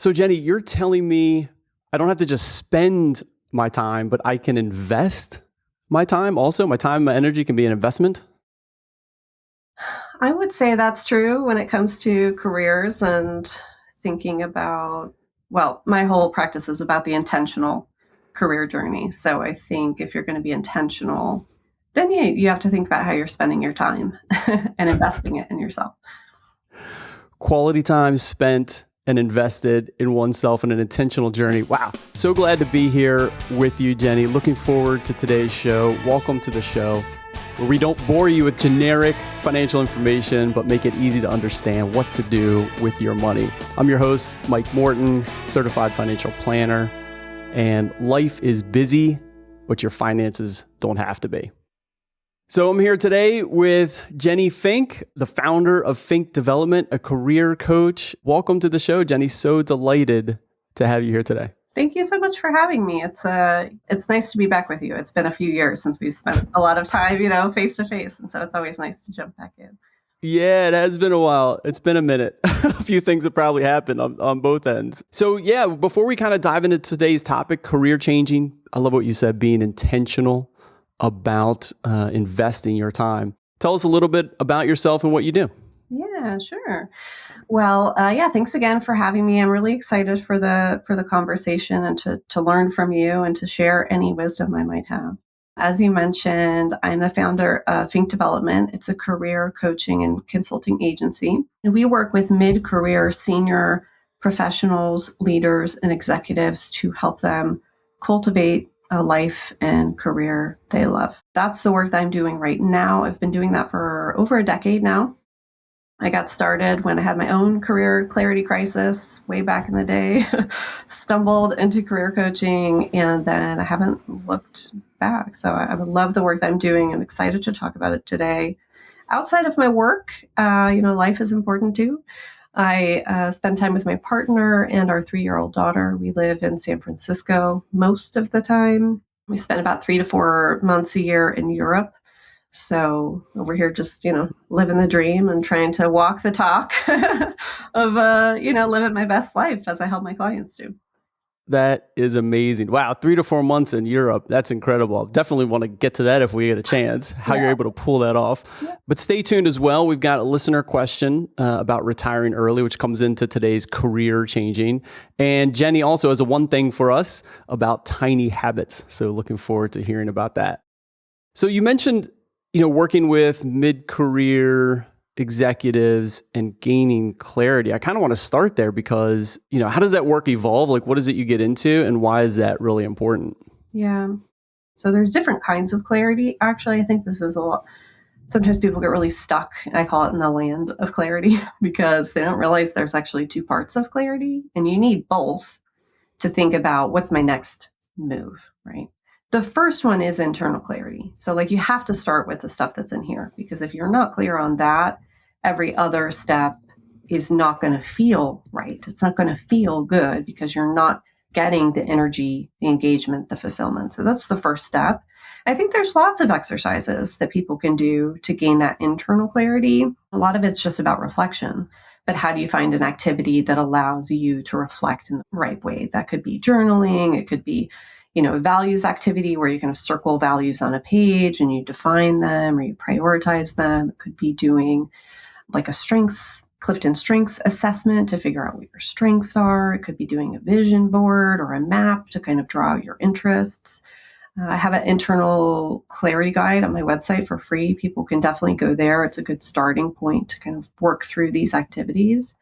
So Jenny, you're telling me I don't have to just spend my time, but I can invest my time also? My time, my energy can be an investment? I would say that's true when it comes to careers and thinking about, well, my whole practice is about the intentional career journey. So I think if you're going to be intentional, then you have to think about how you're spending your time and investing it in yourself. Quality time spent and invested in oneself in an intentional journey. Wow. So glad to be here with you, Jenny. Looking forward to today's show. Welcome to the show, where we don't bore you with generic financial information, but make it easy to understand what to do with your money. I'm your host, Mike Morton, certified financial planner, and life is busy, but your finances don't have to be. So I'm here today with Jenny Fink, the founder of Fink Development, a career coach. Welcome to the show, Jenny. So delighted to have you here today. Thank you so much for having me. It's nice to be back with you. It's been a few years since we've spent a lot of time, face to face. And so it's always nice to jump back in. Yeah, it has been a while. It's been a minute. A few things have probably happened on both ends. So yeah, before we kind of dive into today's topic, career changing, I love what you said, being intentional about investing your time. Tell us a little bit about yourself and what you do. Yeah, sure. Well, thanks again for having me. I'm really excited for the conversation and to learn from you and to share any wisdom I might have. As you mentioned, I'm the founder of Fink Development. It's a career coaching and consulting agency. And we work with mid-career senior professionals, leaders, and executives to help them cultivate a life and career they love. That's the work that I'm doing right now. I've been doing that for over a decade now. I got started when I had my own career clarity crisis way back in the day, stumbled into career coaching, and then I haven't looked back. So I love the work that I'm doing. I'm excited to talk about it today. Outside of my work, life is important too. I spend time with my partner and our 3-year-old daughter. We live in San Francisco most of the time. We spend about 3 to 4 months a year in Europe. So over here, just, living the dream and trying to walk the talk of, living my best life as I help my clients do. That is amazing. Wow. 3 to 4 months in Europe. That's incredible. Definitely want to get to that if we get a chance, how you're able to pull that off. Yeah. But stay tuned as well. We've got a listener question about retiring early, which comes into today's career changing. And Jenny also has a one thing for us about tiny habits. So looking forward to hearing about that. So you mentioned, working with mid-career executives and gaining clarity. I kind of want to start there because, how does that work evolve? Like, what is it you get into and why is that really important? Yeah. So there's different kinds of clarity. Actually, I think this is a lot. Sometimes people get really stuck. I call it in the land of clarity because they don't realize there's actually 2 parts of clarity and you need both to think about what's my next move, right? The first one is internal clarity. So you have to start with the stuff that's in here because if you're not clear on that, every other step is not going to feel right. It's not going to feel good because you're not getting the energy, the engagement, the fulfillment. So that's the first step. I think there's lots of exercises that people can do to gain that internal clarity. A lot of it's just about reflection. But how do you find an activity that allows you to reflect in the right way? That could be journaling. It could be a values activity where you kind of circle values on a page and you define them or you prioritize them. It could be doing a Clifton Strengths assessment to figure out what your strengths are. It could be doing a vision board or a map to kind of draw out your interests. I have an internal clarity guide on my website for free. People can definitely go there. It's a good starting point to kind of work through these activities.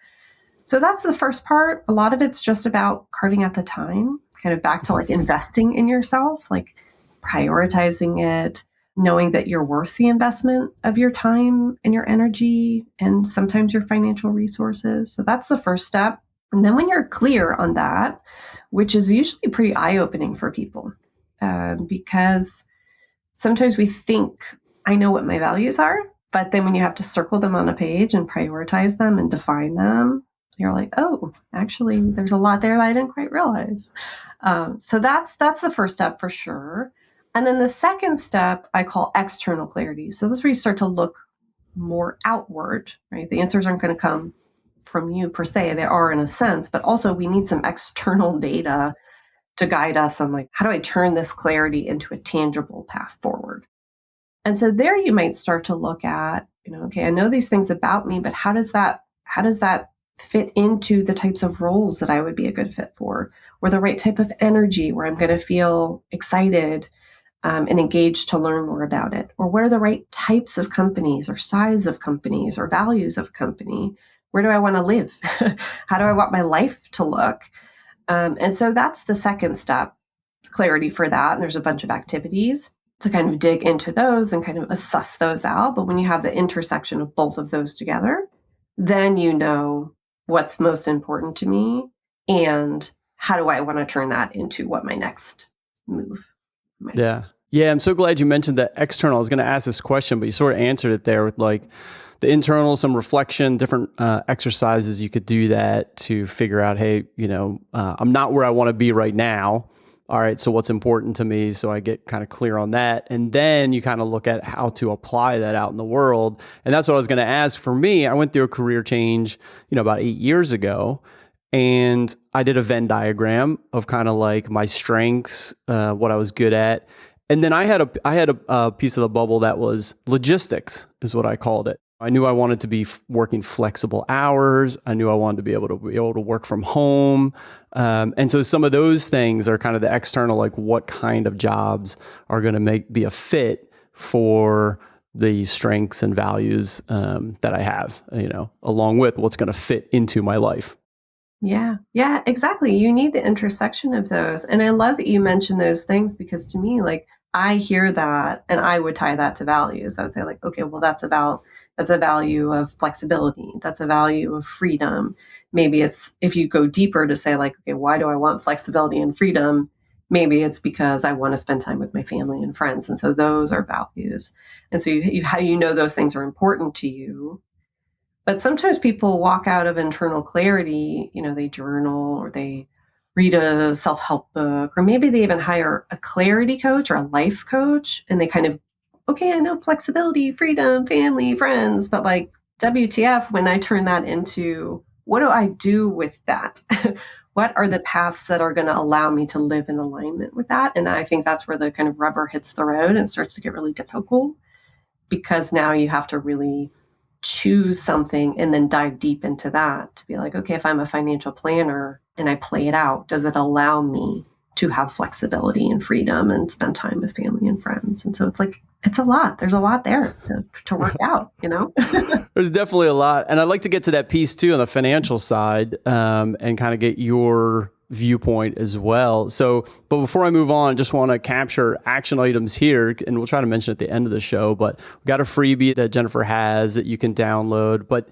So that's the first part. A lot of it's just about carving out the time, kind of back to investing in yourself, prioritizing it, knowing that you're worth the investment of your time and your energy and sometimes your financial resources. So that's the first step. And then when you're clear on that, which is usually pretty eye-opening for people, because sometimes we think, I know what my values are, but then when you have to circle them on a page and prioritize them and define them, you're like, oh, actually, there's a lot there that I didn't quite realize. So that's the first step for sure. And then the second step I call external clarity. So this is where you start to look more outward, right? The answers aren't going to come from you per se. They are in a sense, but also we need some external data to guide us on like, how do I turn this clarity into a tangible path forward? And so there you might start to look at, okay, I know these things about me, but how does that fit into the types of roles that I would be a good fit for, or the right type of energy where I'm going to feel excited and engaged to learn more about it? Or what are the right types of companies or size of companies or values of company? Where do I want to live? How do I want my life to look? And so that's the second step, clarity for that. And there's a bunch of activities to kind of dig into those and kind of assess those out. But when you have the intersection of both of those together, then you know what's most important to me and how do I want to turn that into what my next move might be. Yeah. Yeah. I'm so glad you mentioned that external. I was going to ask this question, but you sort of answered it there with like the internal, some reflection, different exercises. You could do that to figure out, hey, I'm not where I want to be right now. All right, so what's important to me? So I get kind of clear on that. And then you kind of look at how to apply that out in the world. And that's what I was going to ask. For me, I went through a career change, about 8 years ago. And I did a Venn diagram of kind of like my strengths, what I was good at. And then I had a piece of the bubble that was logistics, is what I called it. I knew I wanted to be working flexible hours. I knew I wanted to be able to work from home. And so some of those things are kind of the external, like what kind of jobs are going to be a fit for the strengths and values that I have, along with what's going to fit into my life. Yeah, exactly. You need the intersection of those. And I love that you mentioned those things because to me, like I hear that and I would tie that to values. I would say like, okay, well, that's a value of flexibility. That's a value of freedom. Maybe it's if you go deeper to say like, okay, why do I want flexibility and freedom? Maybe it's because I want to spend time with my family and friends. And so those are values. And so how you know those things are important to you. But sometimes people walk out of internal clarity, they journal or they read a self-help book, or maybe they even hire a clarity coach or a life coach. And they kind of, okay, I know flexibility, freedom, family, friends, but like WTF, when I turn that into what do I do with that? What are the paths that are going to allow me to live in alignment with that? And I think that's where the kind of rubber hits the road and starts to get really difficult because now you have to really choose something and then dive deep into that to be like, okay, if I'm a financial planner and I play it out, does it allow me to have flexibility and freedom and spend time with family and friends? And so it's like, it's a lot. There's a lot there to work out, There's definitely a lot. And I'd like to get to that piece too on the financial side and kind of get your viewpoint as well. So, but before I move on, just want to capture action items here, and we'll try to mention at the end of the show, but we got a freebie that Jennifer has that you can download, but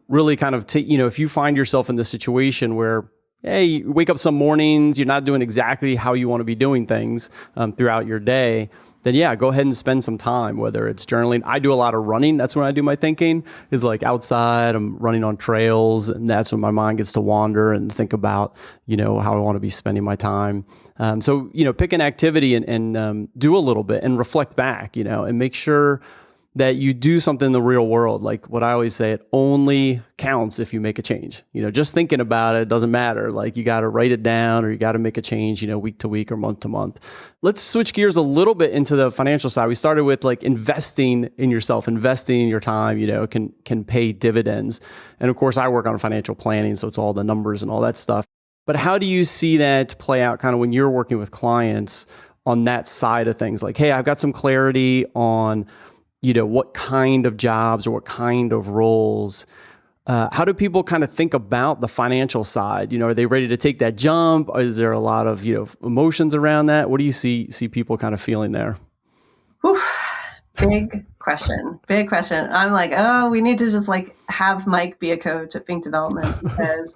really kind of take, if you find yourself in this situation where, hey, you wake up some mornings, you're not doing exactly how you want to be doing things throughout your day, then yeah, go ahead and spend some time, whether it's journaling. I do a lot of running. That's when I do my thinking is like outside, I'm running on trails, and that's when my mind gets to wander and think about, how I want to be spending my time. So, pick an activity and do a little bit and reflect back, and make sure that you do something in the real world. Like what I always say, it only counts if you make a change. Just thinking about it doesn't matter. Like you got to write it down or you got to make a change, week to week or month to month. Let's switch gears a little bit into the financial side. We started with like investing in yourself, investing in your time, can pay dividends. And of course I work on financial planning, so it's all the numbers and all that stuff. But how do you see that play out kind of when you're working with clients on that side of things? Like, hey, I've got some clarity on what kind of jobs or what kind of roles. How do people kind of think about the financial side? Are they ready to take that jump? Or is there a lot of, emotions around that? What do you see people kind of feeling there? Whew. Big question. I'm like, oh, we need to just like have Mike be a coach at Fink Development because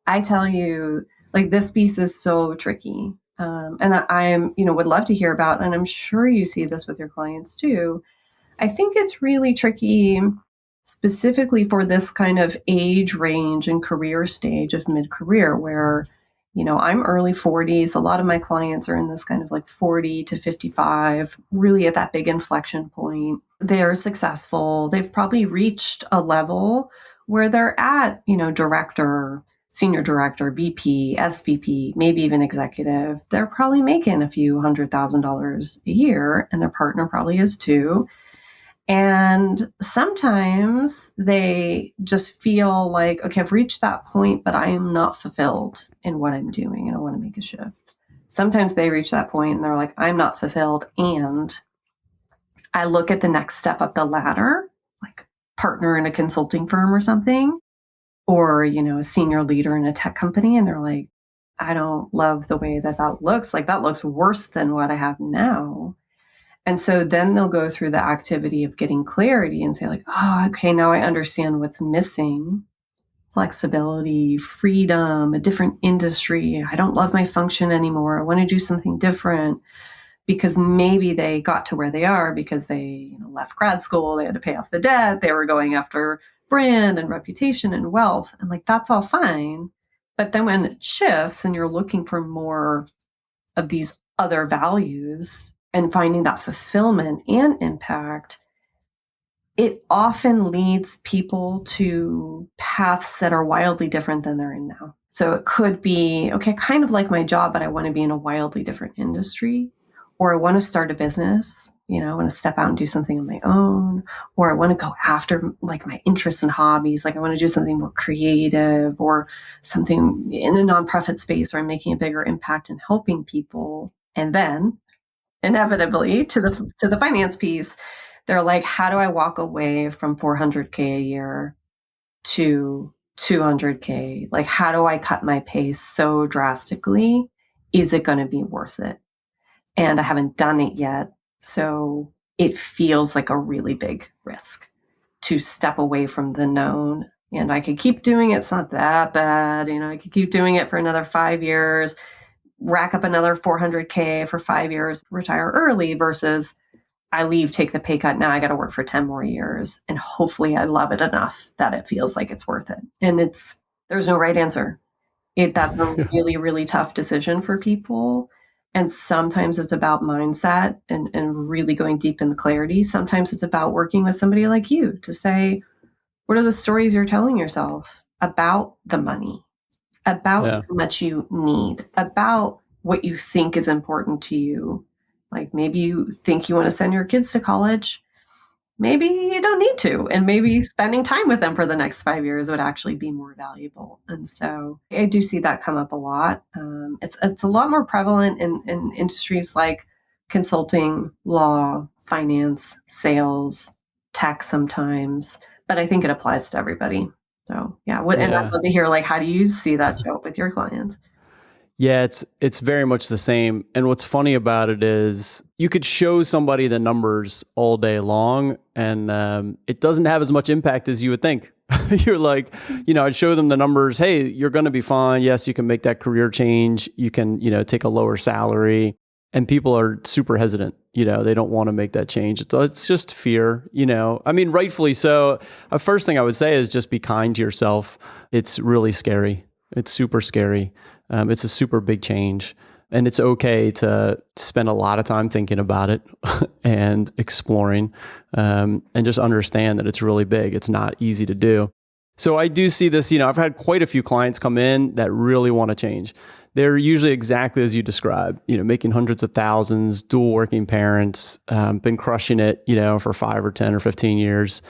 I tell you, like this piece is so tricky. And I'm, would love to hear about, and I'm sure you see this with your clients too. I think it's really tricky specifically for this kind of age range and career stage of mid-career where, I'm early 40s. A lot of my clients are in this kind of like 40 to 55, really at that big inflection point. They're successful. They've probably reached a level where they're at, director, senior director, VP, SVP, maybe even executive. They're probably making a few $100,000 a year, and their partner probably is too. And sometimes they just feel like, okay, I've reached that point, but I am not fulfilled in what I'm doing, and I want to make a shift. Sometimes they reach that point and they're like, I'm not fulfilled. And I look at the next step up the ladder, like partner in a consulting firm or something, or, a senior leader in a tech company. And they're like, I don't love the way that looks. Like that looks worse than what I have now. And so then they'll go through the activity of getting clarity and say like, oh, okay, now I understand what's missing. Flexibility, freedom, a different industry. I don't love my function anymore. I want to do something different, because maybe they got to where they are because they left grad school, they had to pay off the debt, they were going after brand and reputation and wealth, and like that's all fine. But then when it shifts and you're looking for more of these other values and finding that fulfillment and impact, it often leads people to paths that are wildly different than they're in now. So it could be, okay, kind of like my job, but I want to be in a wildly different industry, or I want to start a business, I want to step out and do something on my own, or I want to go after like my interests and hobbies. Like I want to do something more creative or something in a nonprofit space where I'm making a bigger impact and helping people. And then inevitably to the finance piece, they're like, how do I walk away from 400K a year to 200K? Like, how do I cut my pace so drastically? Is it going to be worth it? And I haven't done it yet. So it feels like a really big risk to step away from the known. And I could keep doing it. It's not that bad. I could keep doing it for another 5 years, rack up another 400K for 5 years, retire early, versus I leave, take the pay cut. Now I got to work for 10 more years. And hopefully I love it enough that it feels like it's worth it. And there's no right answer. That's a really, really tough decision for people. And sometimes it's about mindset and really going deep in the clarity. Sometimes it's about working with somebody like you to say, what are the stories you're telling yourself about the money, about how much you need, about what you think is important to you. Like maybe you think you want to send your kids to college. Maybe you don't need to. And maybe spending time with them for the next 5 years would actually be more valuable. And so I do see that come up a lot. It's a lot more prevalent in industries like consulting, law, finance, sales, tech sometimes. But I think it applies to everybody. So and I'd love to hear, like, how do you see that show up with your clients? Yeah, it's very much the same. And what's funny about it is you could show somebody the numbers all day long, and it doesn't have as much impact as you would think. You're like, I'd show them the numbers. Hey, you're going to be fine. Yes, you can make that career change. You can, take a lower salary. And people are super hesitant. They don't want to make that change. It's just fear, I mean, rightfully so. The first thing I would say is just be kind to yourself. It's really scary. It's super scary. It's a super big change, and it's okay to spend a lot of time thinking about it and exploring, and just understand that it's really big. It's not easy to do. So I do see this, I've had quite a few clients come in that really want to change. They're usually exactly as you described, making hundreds of thousands, dual working parents, been crushing it, for 5 or 10 or 15 years.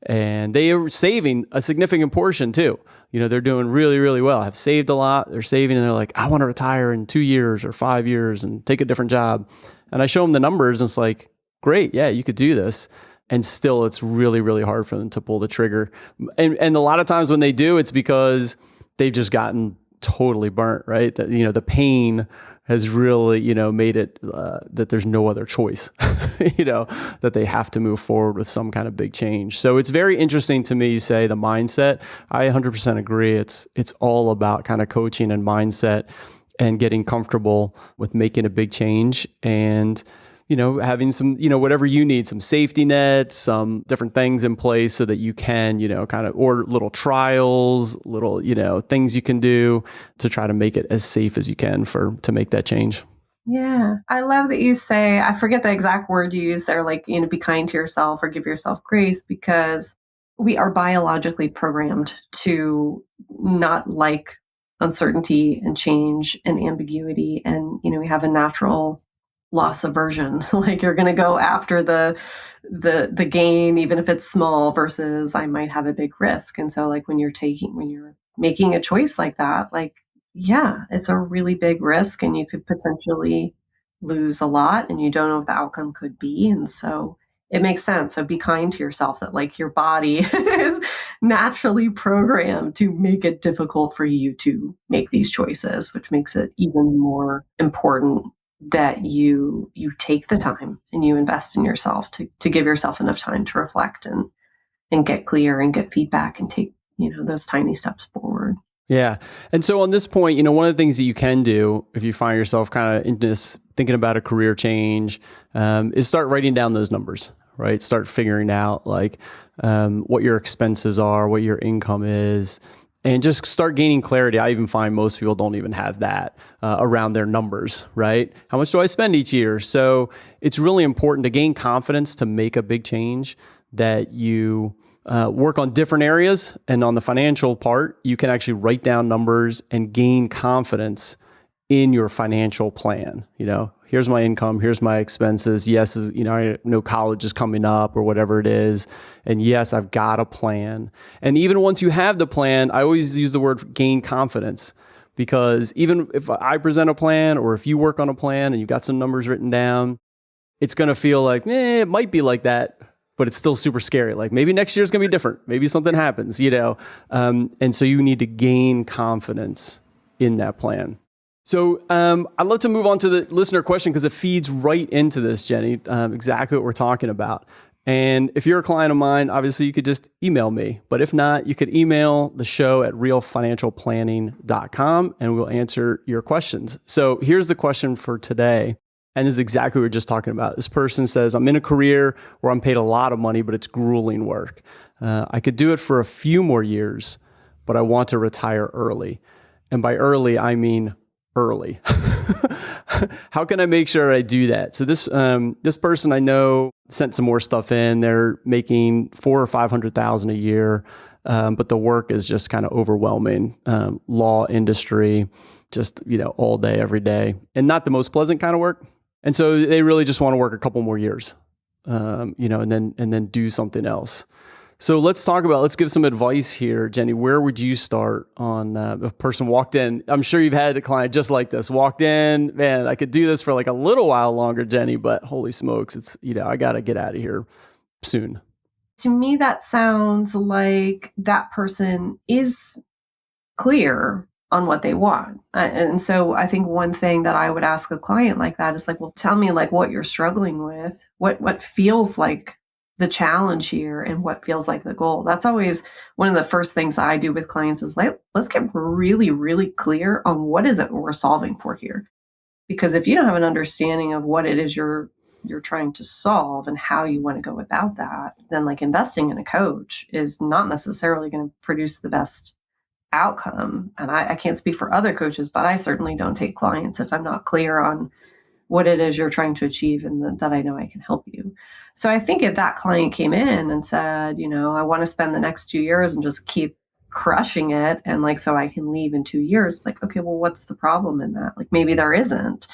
And they are saving a significant portion too. They're doing really, really well. Have saved a lot. They're saving, and they're like, I want to retire in 2 years or 5 years and take a different job. And I show them the numbers, and it's like, great, yeah, you could do this. And still, it's really, really hard for them to pull the trigger. And a lot of times when they do, it's because they've just gotten totally burnt, right? That, the pain has really, made it that there's no other choice, that they have to move forward with some kind of big change. So it's very interesting to me, you say the mindset. I 100% agree. It's all about kind of coaching and mindset and getting comfortable with making a big change, and having some, whatever you need, some safety nets, some different things in place so that you can, kind of, or little trials, little, things you can do to try to make it as safe as you can to make that change. Yeah. I love that you say, I forget the exact word you use there, like, be kind to yourself or give yourself grace, because we are biologically programmed to not like uncertainty and change and ambiguity. And, we have a natural loss aversion. Like you're going to go after the gain, even if it's small, versus I might have a big risk. And so like when you're making a choice like that, like, yeah, it's a really big risk and you could potentially lose a lot and you don't know what the outcome could be. And so it makes sense. So be kind to yourself that like your body is naturally programmed to make it difficult for you to make these choices, which makes it even more important that you take the time and you invest in yourself to give yourself enough time to reflect and get clear and get feedback and take, those tiny steps forward. Yeah. And so on this point, one of the things that you can do if you find yourself kind of in this thinking about a career change is start writing down those numbers, right? Start figuring out like what your expenses are, what your income is, and just start gaining clarity. I even find most people don't even have that around their numbers, right? How much do I spend each year? So it's really important to gain confidence to make a big change that you work on different areas. And on the financial part, you can actually write down numbers and gain confidence in your financial plan. Here's my income, here's my expenses. Yes, I know college is coming up or whatever it is. And yes, I've got a plan. And even once you have the plan, I always use the word gain confidence, because even if I present a plan or if you work on a plan and you've got some numbers written down, it's going to feel like, it might be like that, but it's still super scary. Like maybe next year's going to be different. Maybe something happens, and so you need to gain confidence in that plan. So I'd love to move on to the listener question because it feeds right into this, Jenny, exactly what we're talking about. And if you're a client of mine, obviously you could just email me. But if not, you could email the show at realfinancialplanning.com and we'll answer your questions. So here's the question for today. And this is exactly what we were just talking about. This person says, I'm in a career where I'm paid a lot of money, but it's grueling work. I could do it for a few more years, but I want to retire early. And by early, I mean early. How can I make sure I do that? So this person I know sent some more stuff in. They're making $400,000 or $500,000 a year, but the work is just kind of overwhelming. Law industry, just all day, every day, and not the most pleasant kind of work. And so they really just want to work a couple more years, and then do something else. So let's give some advice here, Jenny. Where would you start on a person walked in? I'm sure you've had a client just like this, walked in, man, I could do this for like a little while longer, Jenny, but holy smokes, it's, I got to get out of here soon. To me, that sounds like that person is clear on what they want. And so I think one thing that I would ask a client like that is like, well, tell me like what you're struggling with, what feels like the challenge here and what feels like the goal. That's always one of the first things I do with clients is like, let's get really, really clear on what is it we're solving for here. Because if you don't have an understanding of what it is you're trying to solve and how you want to go about that, then like investing in a coach is not necessarily going to produce the best outcome. And I can't speak for other coaches, but I certainly don't take clients if I'm not clear on what it is you're trying to achieve and that I know I can help you. So I think if that client came in and said, I want to spend the next 2 years and just keep crushing it and like so I can leave in 2 years, like, okay, well, what's the problem in that? Like maybe there isn't.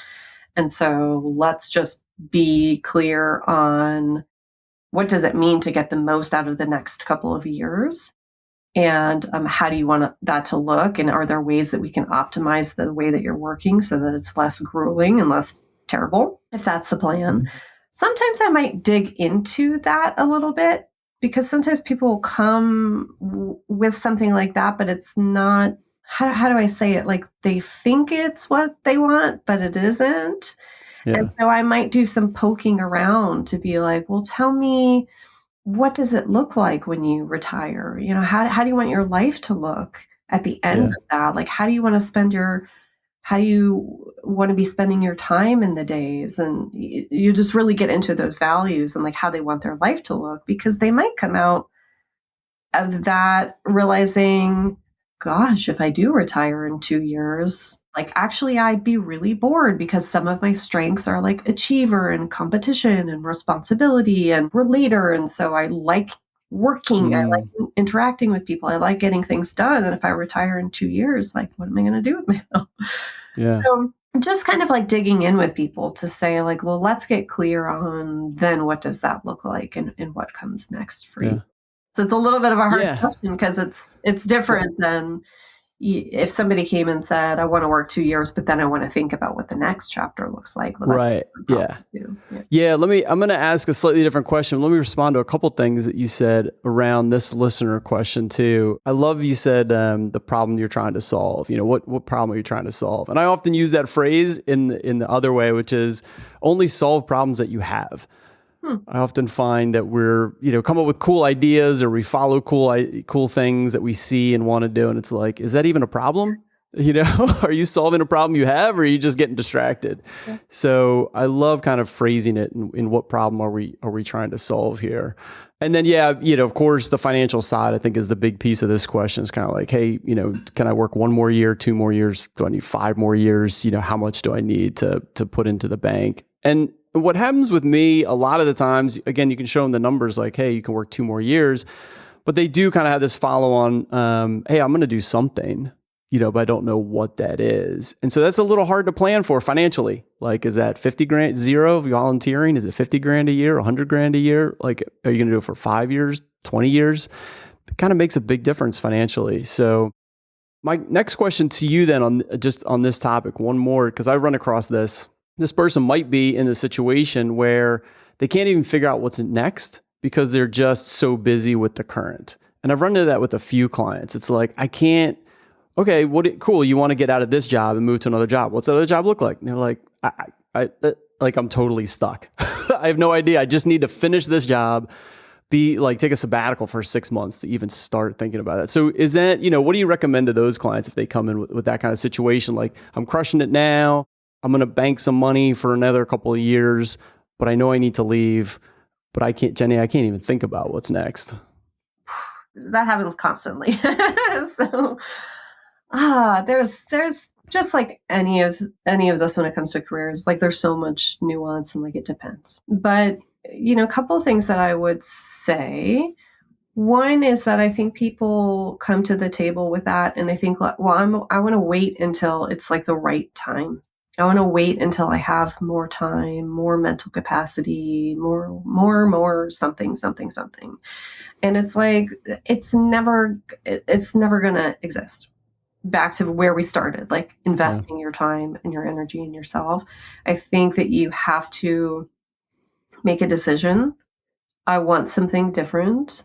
And so let's just be clear on what does it mean to get the most out of the next couple of years? And how do you want that to look? And are there ways that we can optimize the way that you're working so that it's less grueling and less terrible, if that's the plan? Sometimes I might dig into that a little bit because sometimes people will come with something like that, but it's not, how do I say it? Like they think it's what they want, but it isn't. Yeah. And so I might do some poking around to be like, well, tell me, what does it look like when you retire? How do you want your life to look at the end of that? Like, how do you want to be spending your time in the days? And you just really get into those values and like how they want their life to look, because they might come out of that realizing, gosh, if I do retire in 2 years, like actually I'd be really bored because some of my strengths are like achiever and competition and responsibility and relator. And so I like working. I like interacting with people. I like getting things done. And if I retire in 2 years, like, what am I going to do with myself? Yeah. So just kind of like digging in with people to say like, well, let's get clear on then what does that look like and what comes next for you. So it's a little bit of a hard Yeah. question because it's different than if somebody came and said, I want to work 2 years, but then I want to think about what the next chapter looks like. Well, Right. Yeah. I'm going to ask a slightly different question. Let me respond to a couple things that you said around this listener question too. I love you said the problem you're trying to solve. What problem are you trying to solve? And I often use that phrase in the other way, which is only solve problems that you have. I often find that we're, come up with cool ideas or we follow cool things that we see and want to do. And it's like, is that even a problem? Are you solving a problem you have or are you just getting distracted? Yeah. So I love kind of phrasing it in what problem are we trying to solve here? And then, of course, the financial side, I think, is the big piece of this question. It's kind of like, hey, can I work 1 more year, 2 more years? Do I need 5 more years? How much do I need to put into the bank? And what happens with me a lot of the times, again, you can show them the numbers like, hey, you can work 2 more years, but they do kind of have this follow on, hey, I'm going to do something, but I don't know what that is. And so that's a little hard to plan for financially. Like, is that 50 grand, zero of volunteering? Is it 50 grand a year, 100 grand a year? Like, are you going to do it for 5 years, 20 years? It kind of makes a big difference financially. So my next question to you then on this topic, one more, because I run across this person might be in a situation where they can't even figure out what's next because they're just so busy with the current. And I've run into that with a few clients. It's like, okay, cool. You want to get out of this job and move to another job. What's that other job look like? And they're like, I'm totally stuck. I have no idea. I just need to finish this job, take a sabbatical for 6 months to even start thinking about it. So is that, what do you recommend to those clients if they come in with that kind of situation? Like, I'm crushing it now. I'm going to bank some money for another couple of years, but I know I need to leave, but I can't even think about what's next. That happens constantly. So, there's just like any of this when it comes to careers, like there's so much nuance and like it depends. But, a couple of things that I would say. One is that I think people come to the table with that and they think, well, I want to wait until it's like the right time. I want to wait until I have more time, more mental capacity, more something. And it's like, it's never going to exist. Back to where we started, like investing your time and your energy in yourself. I think that you have to make a decision. I want something different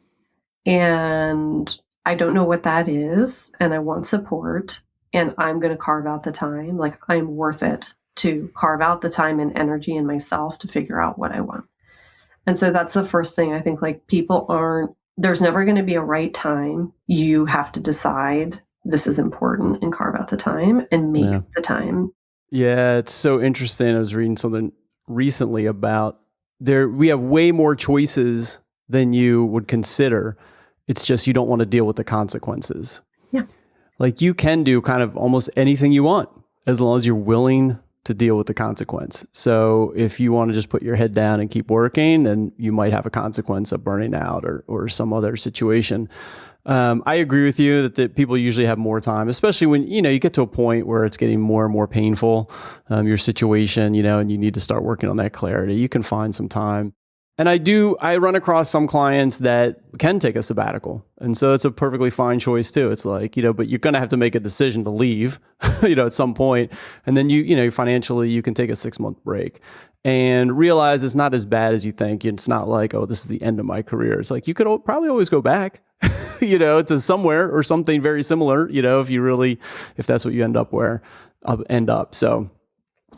and I don't know what that is. And I want support. And I'm going to carve out the time. Like, I'm worth it to carve out the time and energy in myself to figure out what I want. And so that's the first thing. I think like there's never going to be a right time. You have to decide this is important and carve out the time and make the time. Yeah, it's so interesting. I was reading something recently about we have way more choices than you would consider. It's just you don't want to deal with the consequences. Yeah. Like, you can do kind of almost anything you want as long as you're willing to deal with the consequence. So if you want to just put your head down and keep working, then you might have a consequence of burning out or some other situation. I agree with you that people usually have more time, especially when, you get to a point where it's getting more and more painful, your situation, and you need to start working on that clarity. You can find some time. And I run across some clients that can take a sabbatical. And so it's a perfectly fine choice too. It's like, but you're going to have to make a decision to leave, at some point. And then financially, you can take a 6-month break and realize it's not as bad as you think. It's not like, oh, this is the end of my career. It's like, you could probably always go back, to somewhere or something very similar, if that's what you end up. So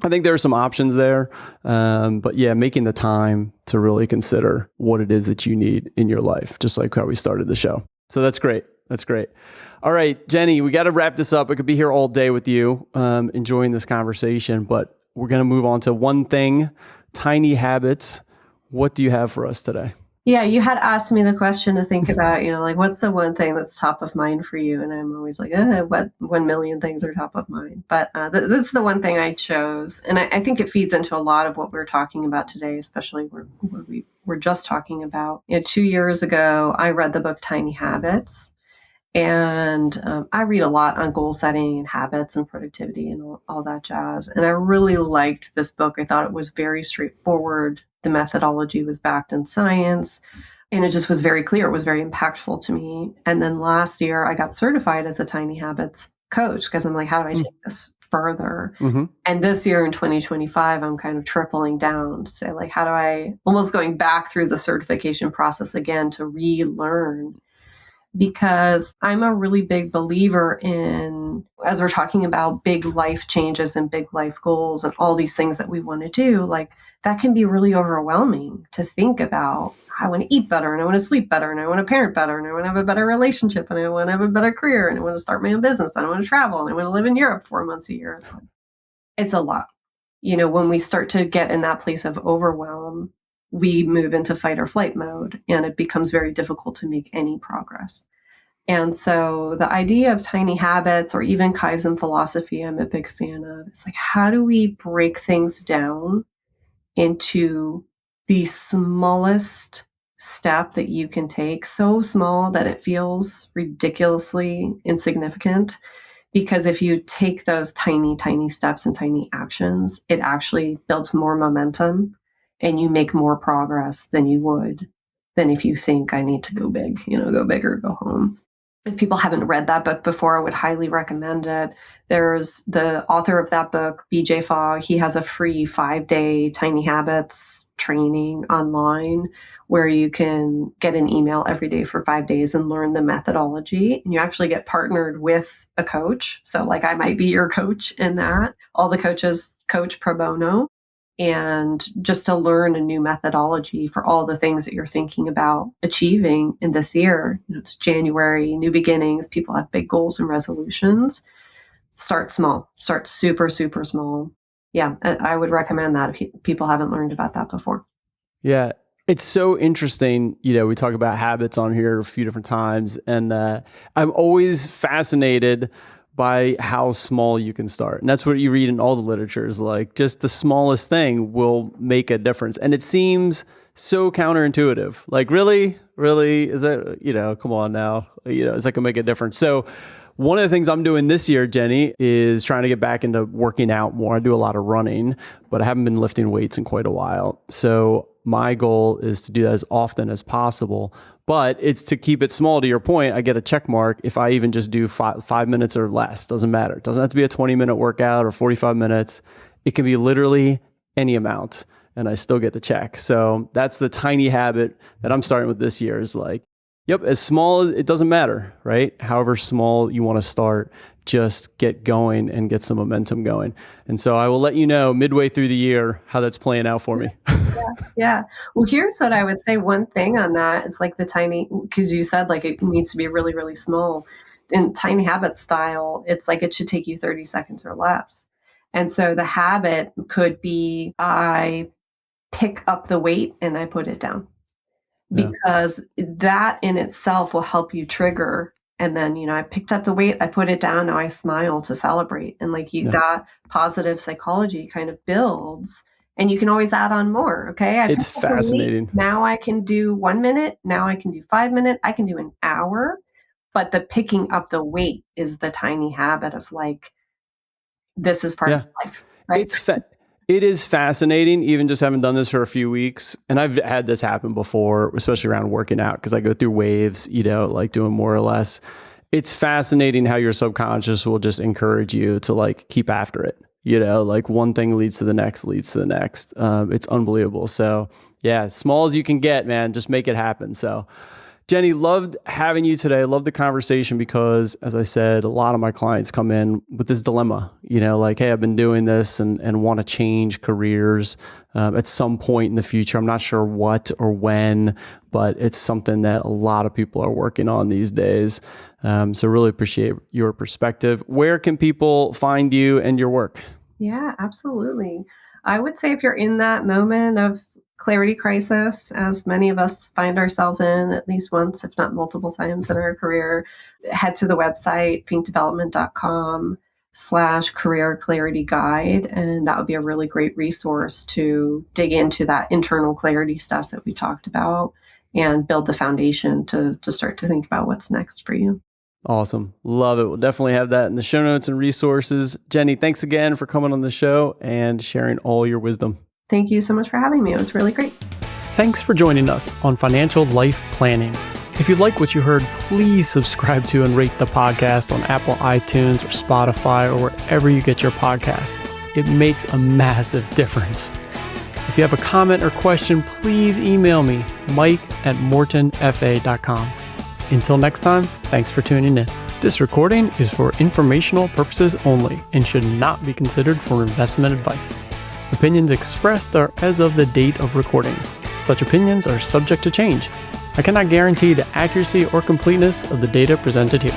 I think there are some options there. But yeah, making the time to really consider what it is that you need in your life, just like how we started the show. So that's great. That's great. All right, Jenny, we got to wrap this up. I could be here all day with you, enjoying this conversation, but we're going to move on to one thing, tiny habits. What do you have for us today? Yeah, you had asked me the question to think about, like, what's the one thing that's top of mind for you? And I'm always like, what 1 million things are top of mind? But this is the one thing I chose. And I think it feeds into a lot of what we're talking about today, especially where we're just talking about. 2 years ago, I read the book Tiny Habits. And I read a lot on goal setting and habits and productivity and all that jazz. And I really liked this book. I thought it was very straightforward. The methodology was backed in science. And it just was very clear. It was very impactful to me. And then last year, I got certified as a Tiny Habits coach because I'm like, how do I take this further? Mm-hmm. And this year in 2025, I'm kind of tripling down to say, like, how do I almost going back through the certification process again to relearn? Because I'm a really big believer in, as we're talking about big life changes and big life goals and all these things that we want to do, like that can be really overwhelming to think about. I want to eat better and I want to sleep better and I want to parent better and I want to have a better relationship and I want to have a better career and I want to start my own business and I want to travel and I want to live in Europe 4 months a year. It's a lot. When we start to get in that place of overwhelm, we move into fight or flight mode and it becomes very difficult to make any progress. And so the idea of tiny habits or even Kaizen philosophy, I'm a big fan of. It's like, how do we break things down into the smallest step that you can take, so small that it feels ridiculously insignificant? Because if you take those tiny, tiny steps and tiny actions, it actually builds more momentum and you make more progress than you would than if you think I need to go big, go big or go home. If people haven't read that book before, I would highly recommend it. There's the author of that book, BJ Fogg. He has a free 5-day Tiny Habits training online where you can get an email every day for 5 days and learn the methodology. And you actually get partnered with a coach. So like I might be your coach in that. All the coaches coach pro bono. And just to learn a new methodology for all the things that you're thinking about achieving in this year. It's January, new beginnings. People have big goals and resolutions. Start small. Start super, super small. Yeah, I would recommend that if people haven't learned about that before. Yeah. It's so interesting. We talk about habits on here a few different times, and I'm always fascinated by how small you can start. And that's what you read in all the literature is like just the smallest thing will make a difference. And it seems so counterintuitive. Like, really is that, come on now, is that gonna make a difference? So one of the things I'm doing this year, Jenny, is trying to get back into working out more. I do a lot of running, but I haven't been lifting weights in quite a while. So my goal is to do that as often as possible, but it's to keep it small. To your point, I get a check mark if I even just do 5 minutes or less. Doesn't matter. It doesn't have to be a 20-minute workout or 45 minutes. It can be literally any amount, and I still get the check. So that's the tiny habit that I'm starting with this year is like, yep, as small as it doesn't matter, right? However small you want to start, just get going and get some momentum going. And so I will let you know midway through the year how that's playing out for me. Yeah. Well, here's what I would say. One thing on that is like the tiny, because you said like it needs to be really, really small. In tiny habit style, it's like it should take you 30 seconds or less. And so the habit could be I pick up the weight and I put it down. Because that in itself will help you trigger. And then, I picked up the weight, I put it down, now I smile to celebrate. And like that positive psychology kind of builds and you can always add on more. Okay. It's fascinating. Now I can do 1 minute. Now I can do 5 minutes. I can do an hour, but the picking up the weight is the tiny habit of like, this is part of life. Right. It is fascinating, even just having done this for a few weeks. And I've had this happen before, especially around working out, because I go through waves, like doing more or less. It's fascinating how your subconscious will just encourage you to like keep after it. Like one thing leads to the next, It's unbelievable. So yeah, as small as you can get, man, just make it happen. So Jenny, loved having you today. Love the conversation because, as I said, a lot of my clients come in with this dilemma, like, hey, I've been doing this and want to change careers at some point in the future. I'm not sure what or when, but it's something that a lot of people are working on these days. So really appreciate your perspective. Where can people find you and your work? Yeah, absolutely. I would say if you're in that moment of clarity crisis, as many of us find ourselves in at least once, if not multiple times in our career, head to the website, finkdevelopment.com. career clarity guide. And that would be a really great resource to dig into that internal clarity stuff that we talked about and build the foundation to start to think about what's next for you. Awesome. Love it. We'll definitely have that in the show notes and resources. Jenny, thanks again for coming on the show and sharing all your wisdom. Thank you so much for having me. It was really great. Thanks for joining us on Financial Life Planning. If you like what you heard, please subscribe to and rate the podcast on Apple iTunes or Spotify or wherever you get your podcasts. It makes a massive difference. If you have a comment or question, please email me, mike@mortonfa.com. Until next time, thanks for tuning in. This recording is for informational purposes only and should not be considered for investment advice. Opinions expressed are as of the date of recording. Such opinions are subject to change. I cannot guarantee the accuracy or completeness of the data presented here.